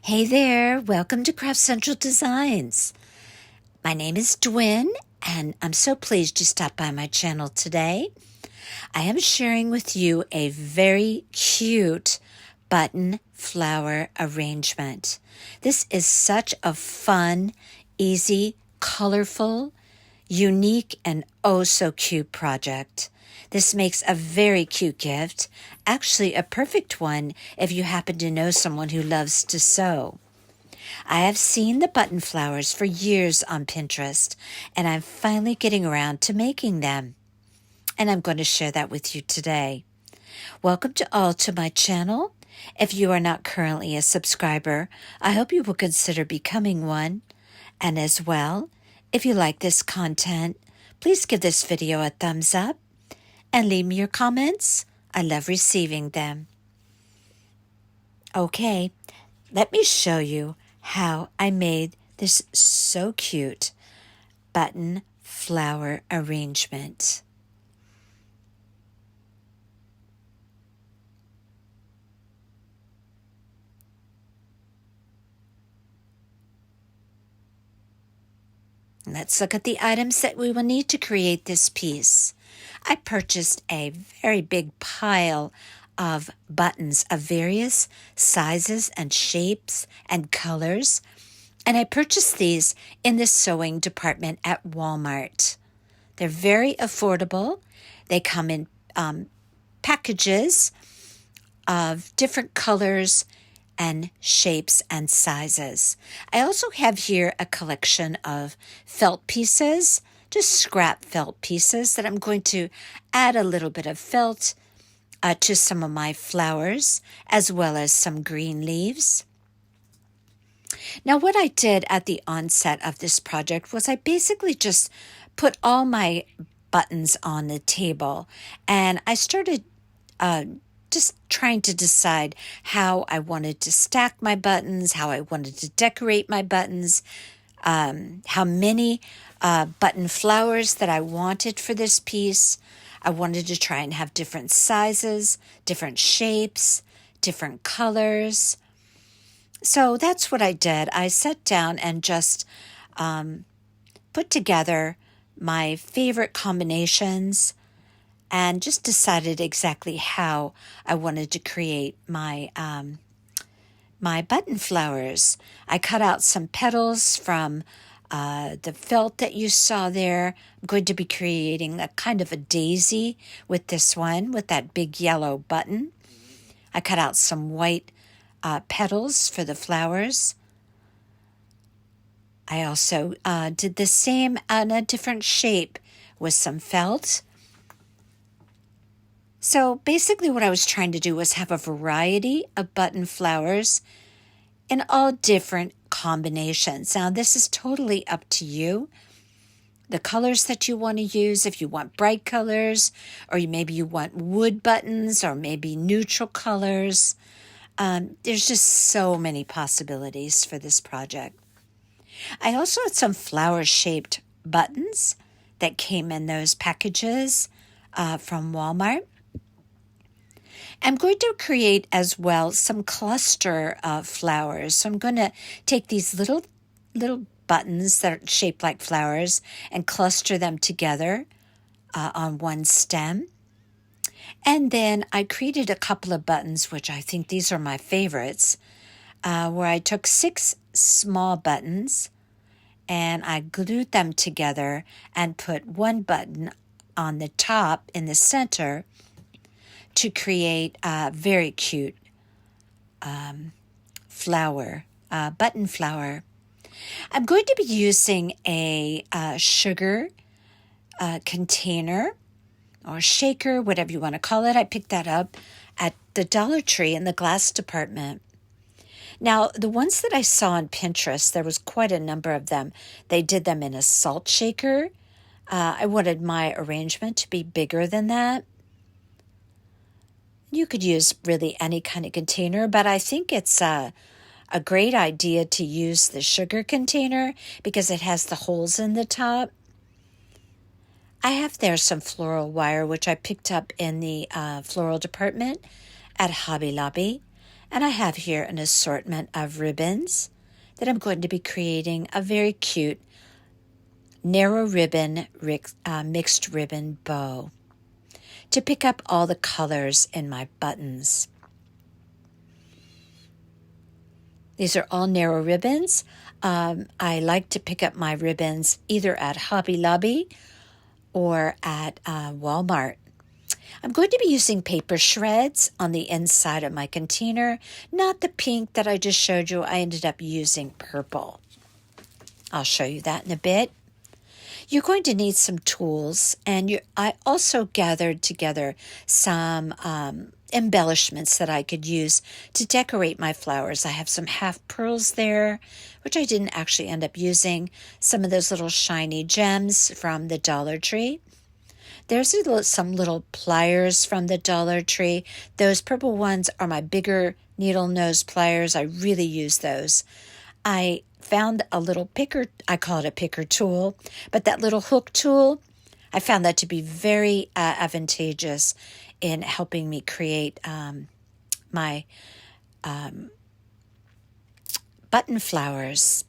Hey there, welcome to Craft Central Designs. My name is Dwynn, and I'm so pleased you stopped by my channel today. I am sharing with you a very cute button flower arrangement. This is such a fun, easy, colorful, unique, and oh so cute project. This makes a very cute gift, actually a perfect one if you happen to know someone who loves to sew. I have seen the button flowers for years on Pinterest, and I'm finally getting around to making them. And I'm going to share that with you today. Welcome to all to my channel. If you are not currently a subscriber, I hope you will consider becoming one. And as well, if you like this content, please give this video a thumbs up and leave me your comments. I love receiving them. Okay, let me show you how I made this so cute button flower arrangement. Let's look at the items that we will need to create this piece. I purchased a very big pile of buttons of various sizes and shapes and colors, and I purchased these in the sewing department at Wal Mart. They're very affordable. They come in packages of different colors and shapes and sizes. I also have here a collection of felt pieces, just scrap felt pieces that I'm going to add a little bit of felt to some of my flowers, as well as some green leaves. Now, what I did at the onset of this project was I basically just put all my buttons on the table, and I started just trying to decide how I wanted to stack my buttons, how I wanted to decorate my buttons, how many button flowers that I wanted for this piece. I wanted to try and have different sizes, different shapes, different colors. So that's what I did. I sat down and just put together my favorite combinations and just decided exactly how I wanted to create my my button flowers. I cut out some petals from the felt that you saw there. I'm going to be creating a kind of a daisy with this one, with that big yellow button. I cut out some white petals for the flowers. I also did the same on a different shape with some felt. So basically what I was trying to do was have a variety of button flowers in all different combinations. Now this is totally up to you. The colors that you want to use, if you want bright colors, or maybe you want wood buttons, or maybe neutral colors. There's just so many possibilities for this project. I also had some flower-shaped buttons that came in those packages from Walmart. I'm going to create as well some cluster flowers. So I'm going to take these little buttons that are shaped like flowers and cluster them together on one stem. And then I created a couple of buttons, which I think these are my favorites, where I took 6 small buttons and I glued them together and put one button on the top in the center to create a very cute flower, button flower. I'm going to be using a sugar container or shaker, whatever you want to call it. I picked that up at the Dollar Tree in the glass department. Now, the ones that I saw on Pinterest, there was quite a number of them. They did them in a salt shaker. I wanted my arrangement to be bigger than that. You could use really any kind of container, but I think it's a great idea to use the sugar container because it has the holes in the top. I have there some floral wire, which I picked up in the floral department at Hobby Lobby. And I have here an assortment of ribbons that I'm going to be creating a very cute narrow ribbon, mixed ribbon bow to pick up all the colors in my buttons. These are all narrow ribbons. I like to pick up my ribbons either at Hobby Lobby or at Wal Mart. I'm going to be using paper shreds on the inside of my container, not the pink that I just showed you. I ended up using purple. I'll show you that in a bit. You're going to need some tools, and I also gathered together some embellishments that I could use to decorate my flowers. I have some half pearls there, which I didn't actually end up using. Some of those little shiny gems from the Dollar Tree. There's some little pliers from the Dollar Tree. Those purple ones are my bigger needle nose pliers. I really use those. I found a little picker, I call it a picker tool, but that little hook tool, I found that to be very advantageous in helping me create my button flowers.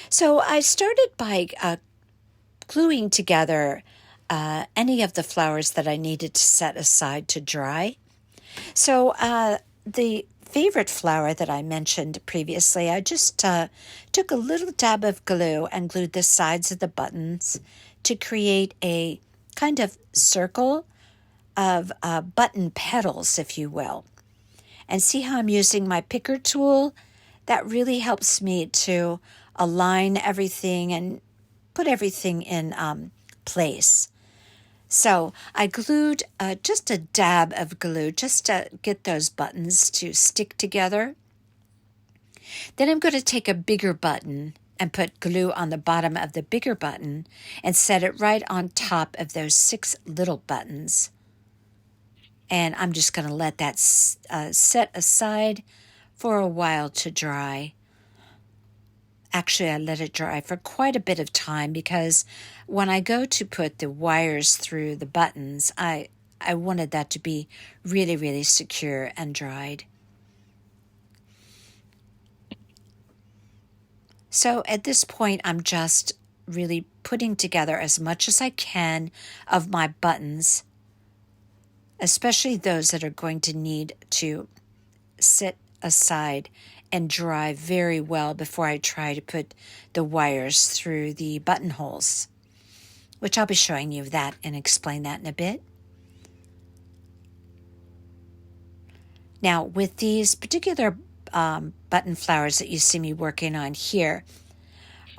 So I started by gluing together any of the flowers that I needed to set aside to dry. So the favorite flower that I mentioned previously, I just took a little dab of glue and glued the sides of the buttons to create a kind of circle of button petals, if you will. And see how I'm using my picker tool? That really helps me to align everything and put everything in place. So I glued just a dab of glue just to get those buttons to stick together. Then I'm going to take a bigger button and put glue on the bottom of the bigger button and set it right on top of those 6 little buttons. And I'm just going to let that set aside for a while to dry. Actually, I let it dry for quite a bit of time because when I go to put the wires through the buttons, I wanted that to be really, really secure and dried. So at this point, I'm just really putting together as much as I can of my buttons, especially those that are going to need to sit aside and dry very well before I try to put the wires through the buttonholes, which I'll be showing you that and explain that in a bit. Now, with these particular button flowers that you see me working on here,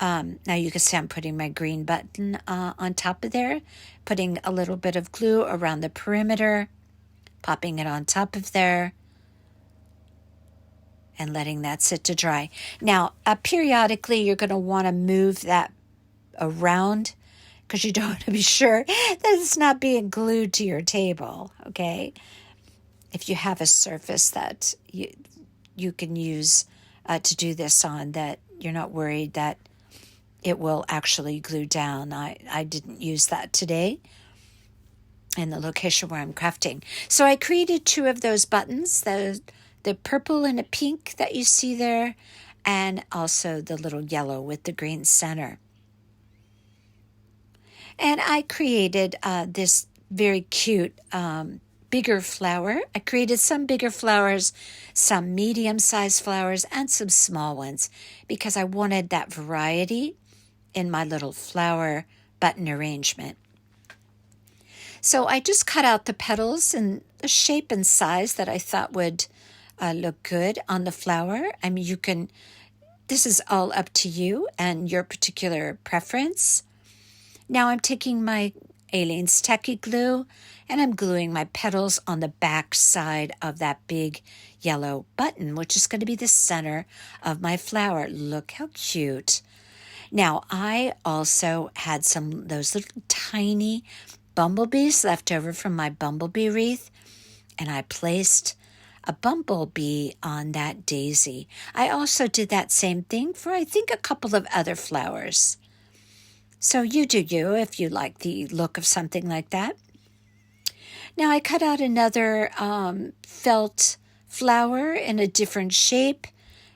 now you can see I'm putting my green button on top of there, putting a little bit of glue around the perimeter, popping it on top of there, and letting that sit to dry. Now, periodically, you're going to want to move that around because you don't want to be sure that it's not being glued to your table, okay? If you have a surface that you can use to do this on, that you're not worried that it will actually glue down. I didn't use that today in the location where I'm crafting. So I created 2 of those buttons, the purple and a pink that you see there, and also the little yellow with the green center. And I created this very cute bigger flower. I created some bigger flowers, some medium-sized flowers, and some small ones because I wanted that variety in my little flower button arrangement. So I just cut out the petals in a shape and size that I thought would look good on the flower. I mean, this is all up to you and your particular preference. Now I'm taking my Aleene's Tacky Glue and I'm gluing my petals on the back side of that big yellow button, which is going to be the center of my flower. Look how cute. Now I also had those little tiny bumblebees left over from my bumblebee wreath, and I placed a bumblebee on that daisy. I also did that same thing for, I think, a couple of other flowers. So you do you if you like the look of something like that. Now I cut out another felt flower in a different shape.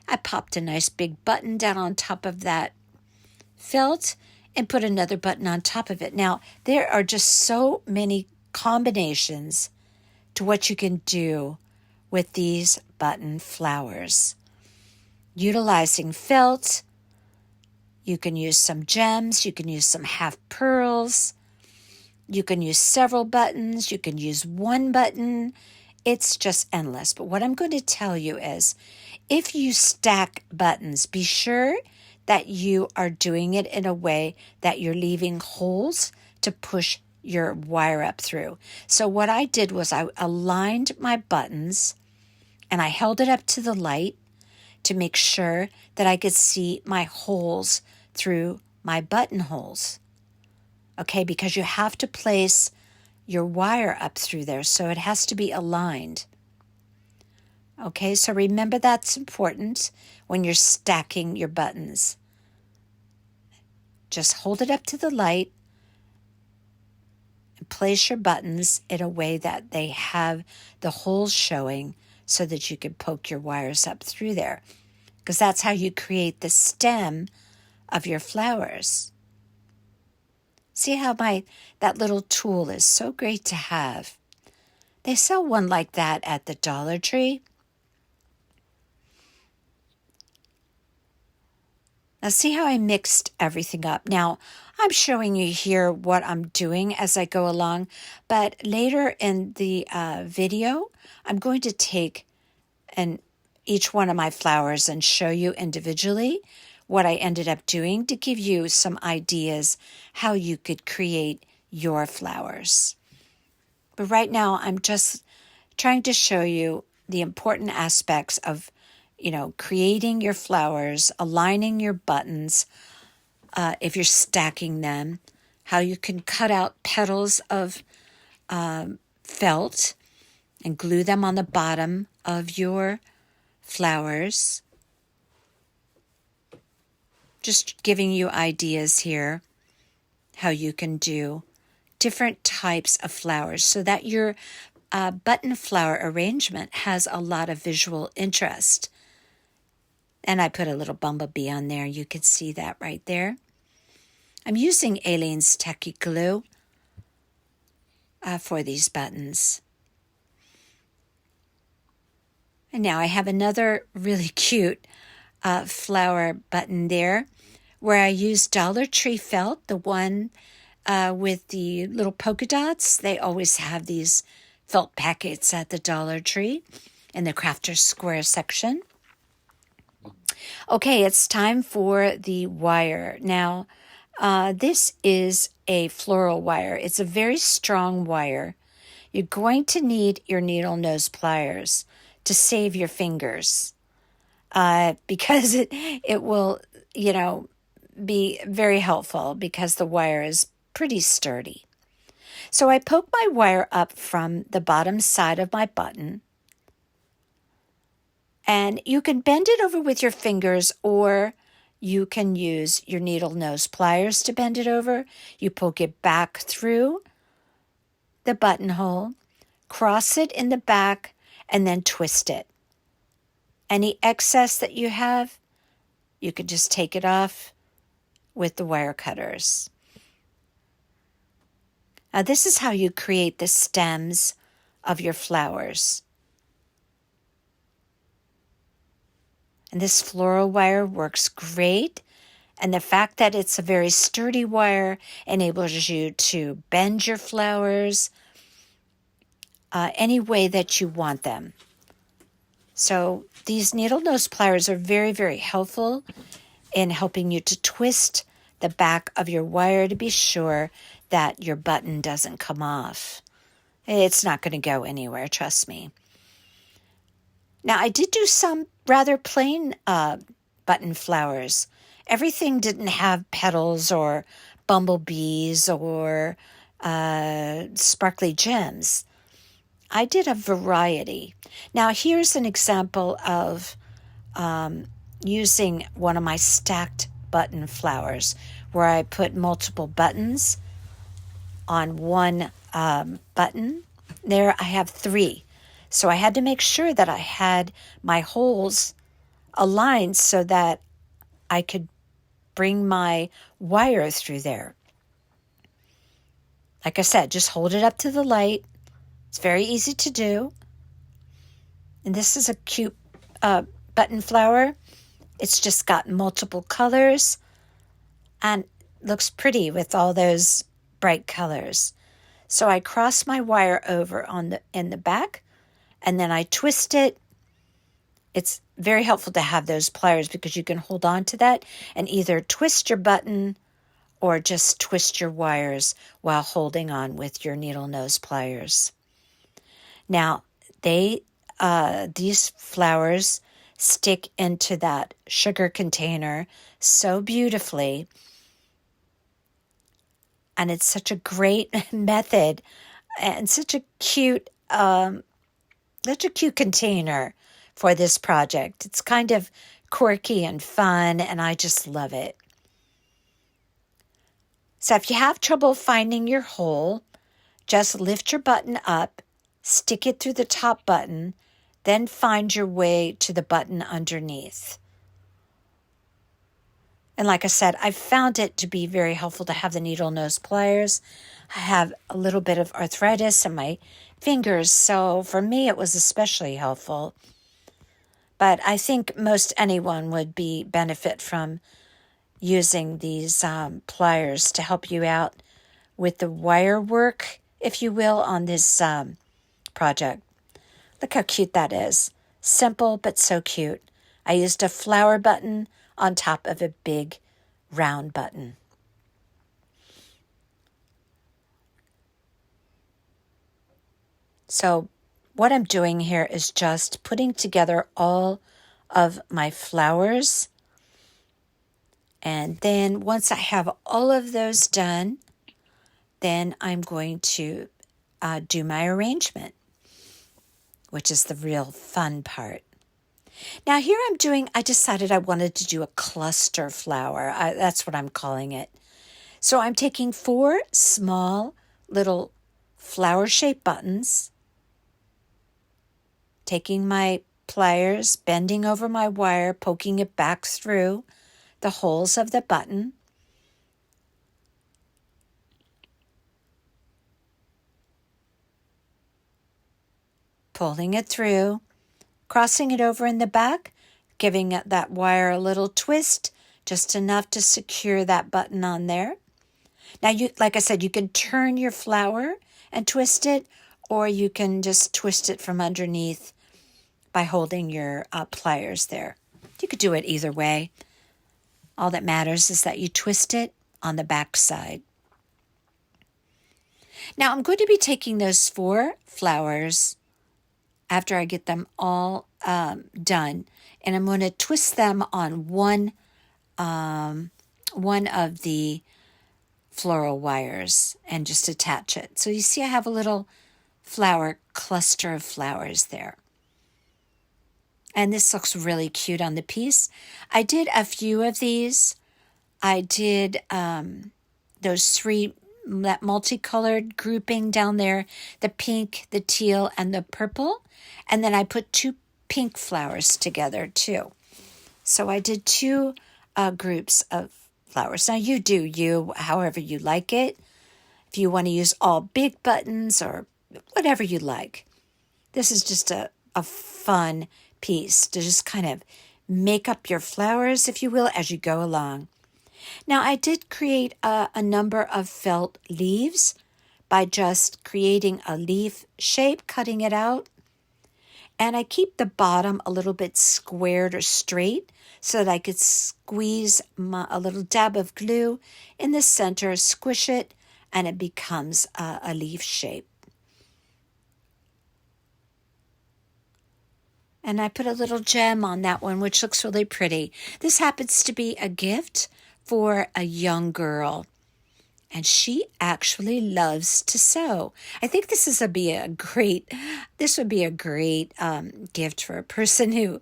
I popped a nice big button down on top of that felt and put another button on top of it. Now, there are just so many combinations to what you can do with these button flowers. Utilizing felt, you can use some gems, you can use some half pearls, you can use several buttons, you can use one button. It's just endless. But what I'm going to tell you is, if you stack buttons, be sure that you are doing it in a way that you're leaving holes to push your wire up through. So what I did was I aligned my buttons and I held it up to the light to make sure that I could see my holes through my buttonholes. Okay, because you have to place your wire up through there, so it has to be aligned. Okay, so remember that's important when you're stacking your buttons. Just hold it up to the light and place your buttons in a way that they have the holes showing so that you can poke your wires up through there, because that's how you create the stem of your flowers. See how that little tool is so great to have. They sell one like that at the Dollar Tree. Now see how I mixed everything up. Now I'm showing you here what I'm doing as I go along, but later in the video, I'm going to take each one of my flowers and show you individually what I ended up doing to give you some ideas how you could create your flowers. But right now, I'm just trying to show you the important aspects of, creating your flowers, aligning your buttons, if you're stacking them, how you can cut out petals of felt and glue them on the bottom of your flowers. Just giving you ideas here how you can do different types of flowers so that your button flower arrangement has a lot of visual interest. And I put a little bumblebee on there. You can see that right there. I'm using Aleene's Techie Glue for these buttons. And now I have another really cute flower button there where I used Dollar Tree felt, the one with the little polka dots. They always have these felt packets at the Dollar Tree in the Crafter's Square section. Okay, it's time for the wire. Now, this is a floral wire. It's a very strong wire. You're going to need your needle nose pliers to save your fingers because it will, be very helpful because the wire is pretty sturdy. So I poke my wire up from the bottom side of my button, and you can bend it over with your fingers, or you can use your needle nose pliers to bend it over. You poke it back through the buttonhole, cross it in the back, and then twist it. Any excess that you have, you can just take it off with the wire cutters. Now this is how you create the stems of your flowers. And this floral wire works great. And the fact that it's a very sturdy wire enables you to bend your flowers any way that you want them. So these needle nose pliers are very, very helpful in helping you to twist the back of your wire to be sure that your button doesn't come off. It's not going to go anywhere, trust me. Now, I did do some rather plain button flowers. Everything didn't have petals or bumblebees or sparkly gems. I did a variety. Now, here's an example of using one of my stacked button flowers where I put multiple buttons on one button. There I have 3. So I had to make sure that I had my holes aligned so that I could bring my wire through there. Like I said, just hold it up to the light. It's very easy to do. And this is a cute button flower. It's just got multiple colors and looks pretty with all those bright colors. So I cross my wire over in the back, and then I twist it. It's very helpful to have those pliers because you can hold on to that and either twist your button or just twist your wires while holding on with your needle nose pliers. Now, these flowers stick into that sugar container so beautifully, and it's such a great method and such a cute container for this project. It's kind of quirky and fun, and I just love it. So if you have trouble finding your hole, just lift your button up, stick it through the top button, then find your way to the button underneath. And like I said, I found it to be very helpful to have the needle nose pliers. I have a little bit of arthritis in my fingers, so for me it was especially helpful. But I think most anyone would benefit from using these pliers to help you out with the wire work, if you will, on this project. Look how cute that is. Simple, but so cute. I used a flower button on top of a big round button. So what I'm doing here is just putting together all of my flowers. And then once I have all of those done, then I'm going to do my arrangement, which is the real fun part. Now here I decided I wanted to do a cluster flower. That's what I'm calling it. So I'm taking 4 small little flower-shaped buttons, taking my pliers, bending over my wire, poking it back through the holes of the button, pulling it through, crossing it over in the back, giving that wire a little twist, just enough to secure that button on there. Now, like I said, you can turn your flower and twist it, or you can just twist it from underneath by holding your pliers there. You could do it either way. All that matters is that you twist it on the back side. Now, I'm going to be taking those 4 flowers after I get them all done, and I'm going to twist them on one of the floral wires and just attach it. So you see I have a little flower cluster of flowers there. And this looks really cute on the piece. I did a few of these. I did those 3, that multicolored grouping down there, the pink, the teal, and the purple. And then I put 2 pink flowers together too. So I did 2 groups of flowers. Now you do you however you like it. If you want to use all big buttons or whatever you like. This is just a fun piece to just kind of make up your flowers, if you will, as you go along. Now, I did create a number of felt leaves by just creating a leaf shape, cutting it out. And I keep the bottom a little bit squared or straight so that I could squeeze a little dab of glue in the center, squish it, and it becomes a leaf shape. And I put a little gem on that one, which looks really pretty. This happens to be a gift for a young girl, and she actually loves to sew. I think this would be a great gift for a person who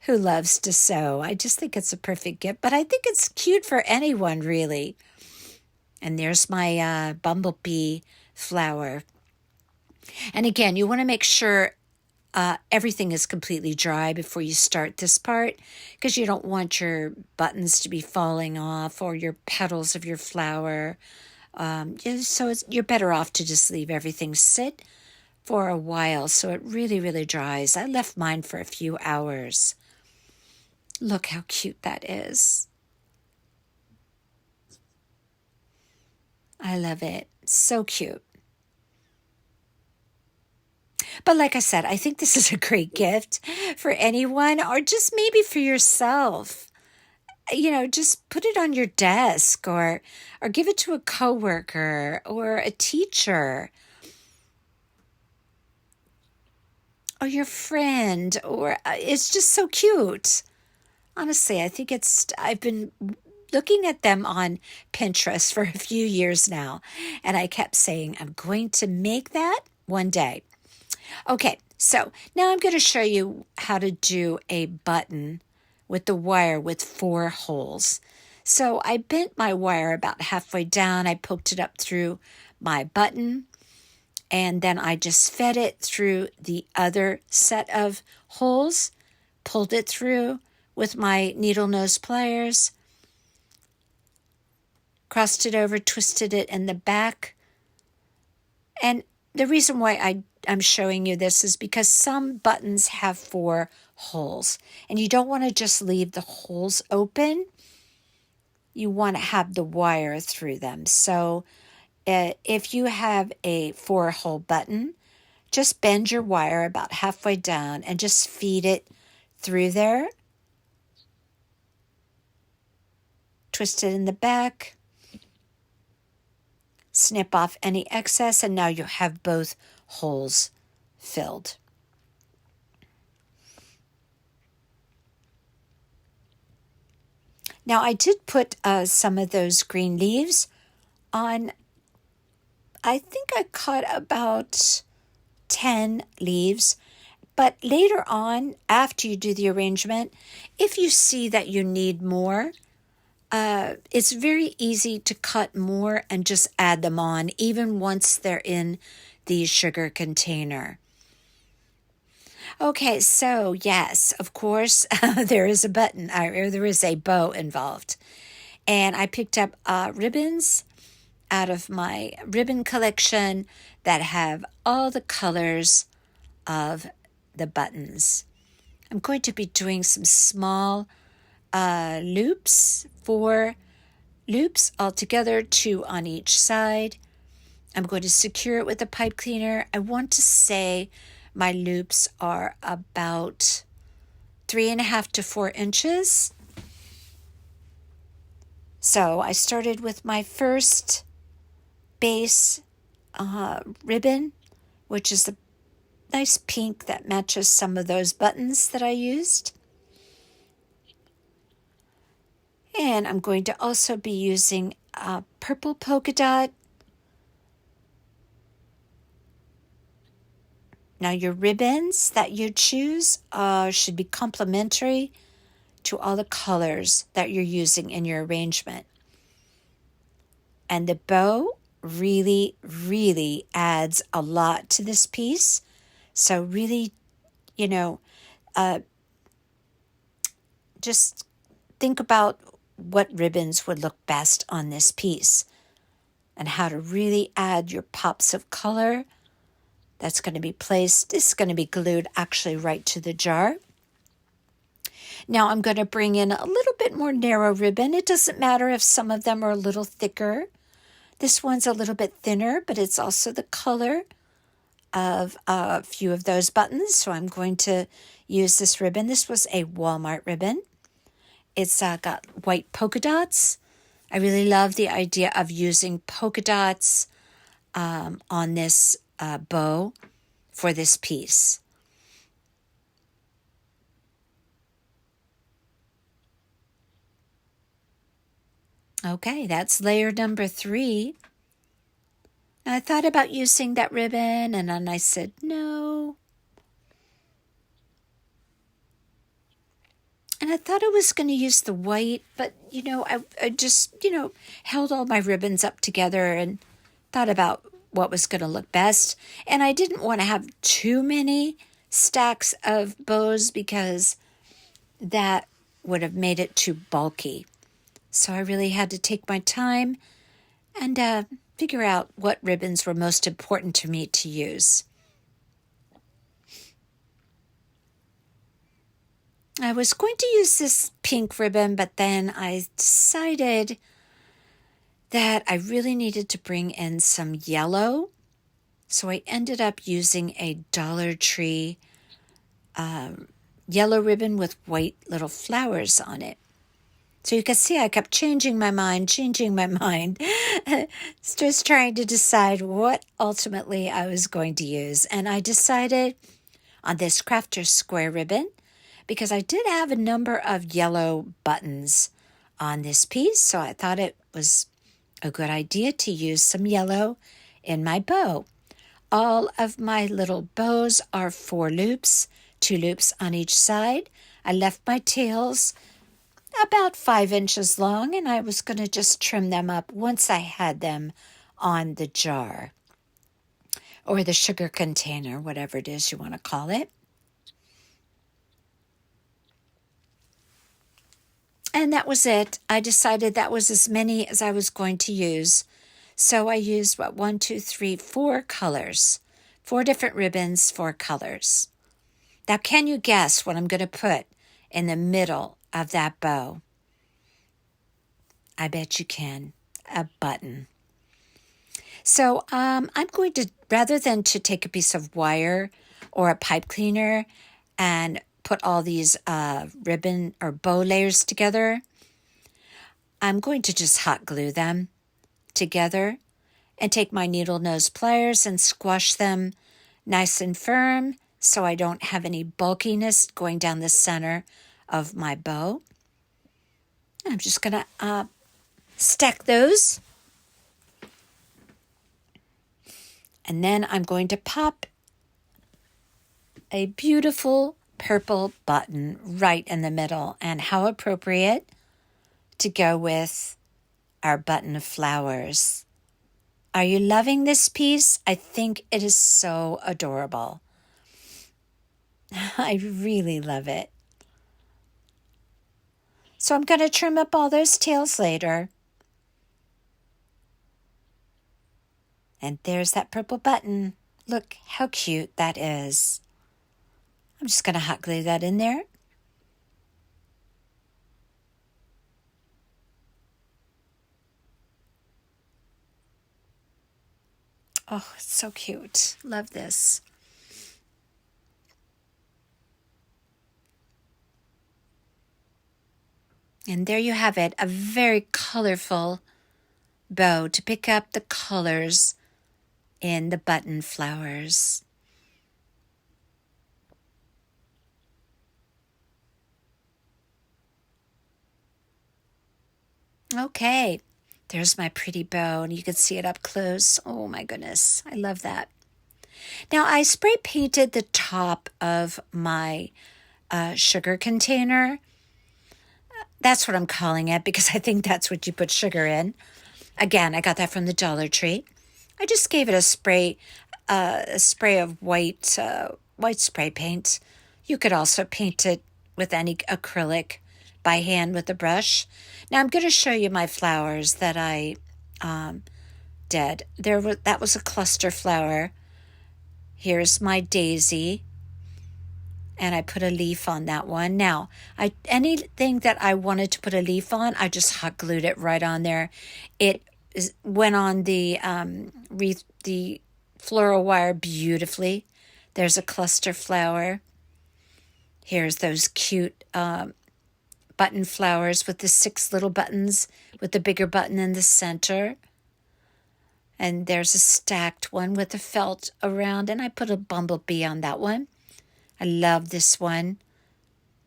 loves to sew. I just think it's a perfect gift, but I think it's cute for anyone, really. And there's my bumblebee flower. And again, you want to make sure everything is completely dry before you start this part, because you don't want your buttons to be falling off or your petals of your flower. So you're better off to just leave everything sit for a while so it really, really dries. I left mine for a few hours. Look how cute that is. I love it. So cute. But like I said, I think this is a great gift for anyone, or just maybe for yourself. Just put it on your desk, or give it to a coworker or a teacher or your friend, or it's just so cute. Honestly, I've been looking at them on Pinterest for a few years now, and I kept saying, I'm going to make that one day. Okay, so now I'm going to show you how to do a button with the wire with 4 holes. So I bent my wire about halfway down. I poked it up through my button, and then I just fed it through the other set of holes, pulled it through with my needle nose pliers, crossed it over, twisted it in the back. And the reason why I'm showing you this is because some buttons have 4 holes, and you don't want to just leave the holes open. You want to have the wire through them. So if you have a 4-hole button, just bend your wire about halfway down and just feed it through there. Twist it in the back. Snip off any excess, and now you have both holes filled. Now I did put some of those green leaves on. I think I cut about 10 leaves, but later on, after you do the arrangement, if you see that you need more, it's very easy to cut more and just add them on, even once they're in the sugar container. Okay, so yes, of course, there is a button, or there is a bow involved. And I picked up ribbons out of my ribbon collection that have all the colors of the buttons. I'm going to be doing some small loops, 4 loops altogether, 2 on each side. I'm going to secure it with a pipe cleaner. I want to say my loops are about 3.5 to 4 inches. So I started with my first base ribbon, which is the nice pink that matches some of those buttons that I used. And I'm going to also be using a purple polka dot. Now your ribbons that you choose should be complementary to all the colors that you're using in your arrangement. And the bow really, really adds a lot to this piece. So really, just think about what ribbons would look best on this piece and how to really add your pops of color. That's going to be placed. This is going to be glued actually right to the jar. Now I'm going to bring in a little bit more narrow ribbon. It doesn't matter if some of them are a little thicker. This one's a little bit thinner, but it's also the color of a few of those buttons. So I'm going to use this ribbon. This was a Wal Mart ribbon. It's got white polka dots. I really love the idea of using polka dots on this bow for this piece. Okay, that's layer number 3. And I thought about using that ribbon, and then I said, no. And I thought I was going to use the white, but, I just, held all my ribbons up together and thought about what was going to look best. And I didn't want to have too many stacks of bows because that would have made it too bulky. So I really had to take my time and figure out what ribbons were most important to me to use. I was going to use this pink ribbon, but then I decided that I really needed to bring in some yellow. So I ended up using a Dollar Tree yellow ribbon with white little flowers on it. So you can see I kept changing my mind, just trying to decide what ultimately I was going to use. And I decided on this Crafter's Square ribbon because I did have a number of yellow buttons on this piece, so I thought it was a good idea to use some yellow in my bow. All of my little bows are 4 loops, 2 loops on each side. I left my tails about 5 inches long, and I was going to just trim them up once I had them on the jar or the sugar container, whatever it is you want to call it. And that was it. I decided that was as many as I was going to use. So I used, 4 colors. 4 different ribbons, 4 colors. Now, can you guess what I'm going to put in the middle of that bow? I bet you can. A button. So I'm going to, rather than to take a piece of wire or a pipe cleaner and put all these ribbon or bow layers together, I'm going to just hot glue them together and take my needle nose pliers and squash them nice and firm so I don't have any bulkiness going down the center of my bow. I'm just going to stack those. And then I'm going to pop a beautiful purple button right in the middle. And how appropriate to go with our button of flowers. Are you loving this piece? I think it is so adorable. I really love it. So I'm going to trim up all those tails later. And there's that purple button. Look how cute that is. I'm just going to hot glue that in there. Oh, it's so cute. Love this. And there you have it, a very colorful bow to pick up the colors in the button flowers. Okay, there's my pretty bow, and you can see it up close. Oh my goodness, I love that. Now I spray painted the top of my sugar container. That's what I'm calling it because I think that's what you put sugar in. Again, I got that from the Dollar Tree. I just gave it a spray of white spray paint. You could also paint it with any acrylic by hand with a brush. Now I'm going to show you my flowers that I did. That was a cluster flower. Here's my daisy. And I put a leaf on that one. Now, anything that I wanted to put a leaf on, I just hot glued it right on there. It went on the floral wire beautifully. There's a cluster flower. Here's those cute button flowers with the 6 little buttons with the bigger button in the center. And there's a stacked one with the felt around, and I put a bumblebee on that one. I love this one.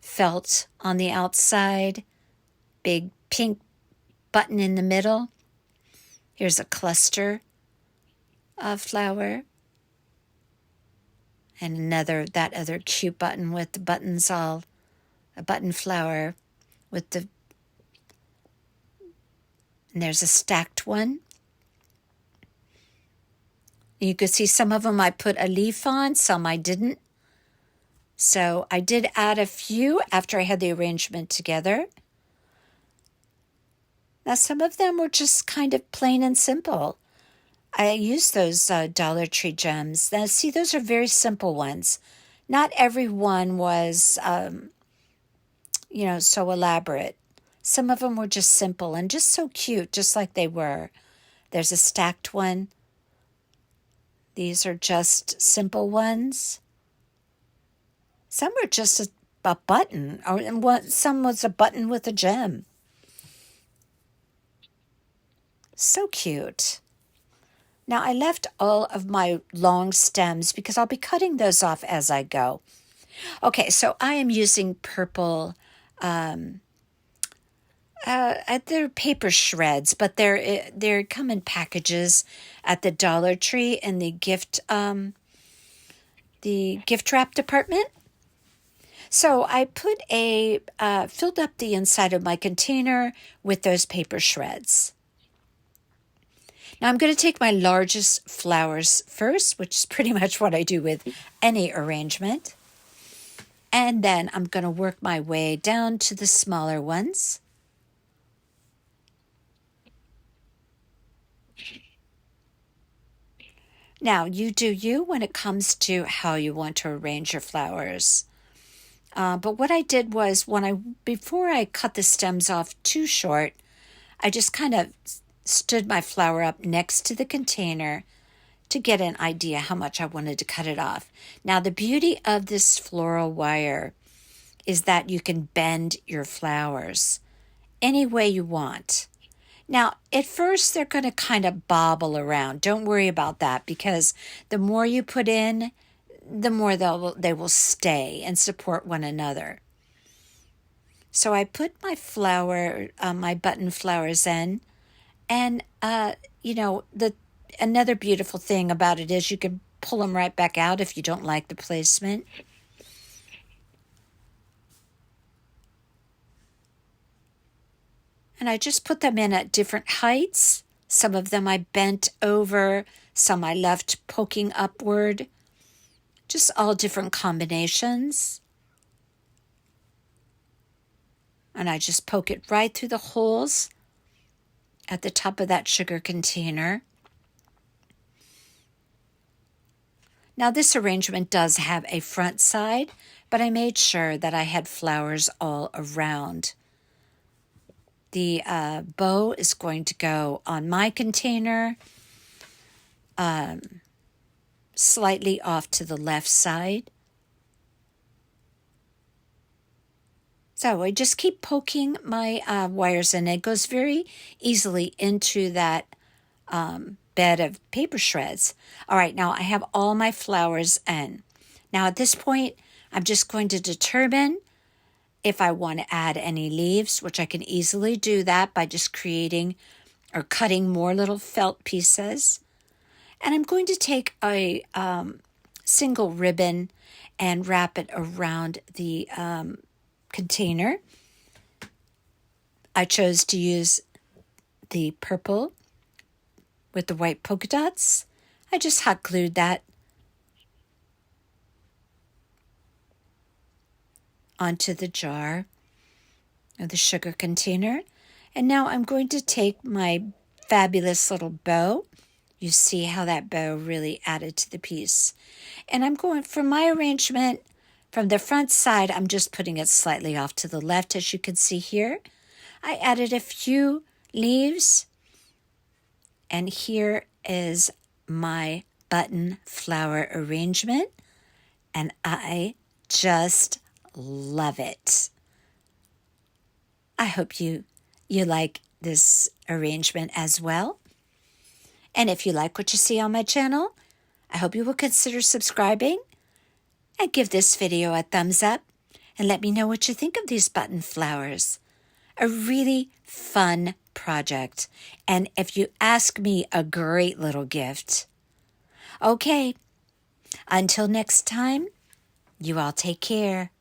Felt on the outside, big pink button in the middle. Here's a cluster flower. And that other cute button with the buttons all, a button flower with and there's a stacked one. You could see some of them I put a leaf on, some I didn't. So I did add a few after I had the arrangement together. Now some of them were just kind of plain and simple. I used those Dollar Tree gems. Now see, those are very simple ones. Not every one was, so elaborate. Some of them were just simple and just so cute, just like they were. There's a stacked one. These are just simple ones. Some are just a button, some was a button with a gem. So cute. Now I left all of my long stems because I'll be cutting those off as I go. Okay, so I am using purple. They're paper shreds, but they come in packages at the Dollar Tree in the gift wrap department. So I put filled up the inside of my container with those paper shreds. Now I'm going to take my largest flowers first, which is pretty much what I do with any arrangement. And then I'm going to work my way down to the smaller ones. Now, you do you when it comes to how you want to arrange your flowers. But what I did was before I cut the stems off too short, I just kind of stood my flower up next to the container to get an idea how much I wanted to cut it off. Now, the beauty of this floral wire is that you can bend your flowers any way you want. Now, at first, they're going to kind of bobble around. Don't worry about that because the more you put in, the more they will stay and support one another. So I put my my button flowers in, and another beautiful thing about it is you can pull them right back out if you don't like the placement. And I just put them in at different heights. Some of them I bent over, some I left poking upward. Just all different combinations. And I just poke it right through the holes at the top of that sugar container. Now this arrangement does have a front side, but I made sure that I had flowers all around. The bow is going to go on my container, slightly off to the left side. So I just keep poking my wires in. It goes very easily into that bed of paper shreds. All right, now I have all my flowers in. Now at this point, I'm just going to determine if I want to add any leaves, which I can easily do that by just creating or cutting more little felt pieces. And I'm going to take a single ribbon and wrap it around the container. I chose to use the purple with the white polka dots. I just hot glued that onto the jar of the sugar container. And now I'm going to take my fabulous little bow. You see how that bow really added to the piece. And I'm going, for my arrangement, from the front side, I'm just putting it slightly off to the left, as you can see here. I added a few leaves. And here is my button flower arrangement. And I just love it. I hope you like this arrangement as well. And if you like what you see on my channel, I hope you will consider subscribing and give this video a thumbs up and let me know what you think of these button flowers. A really fun project. And if you ask me, a great little gift. Okay, until next time, you all take care.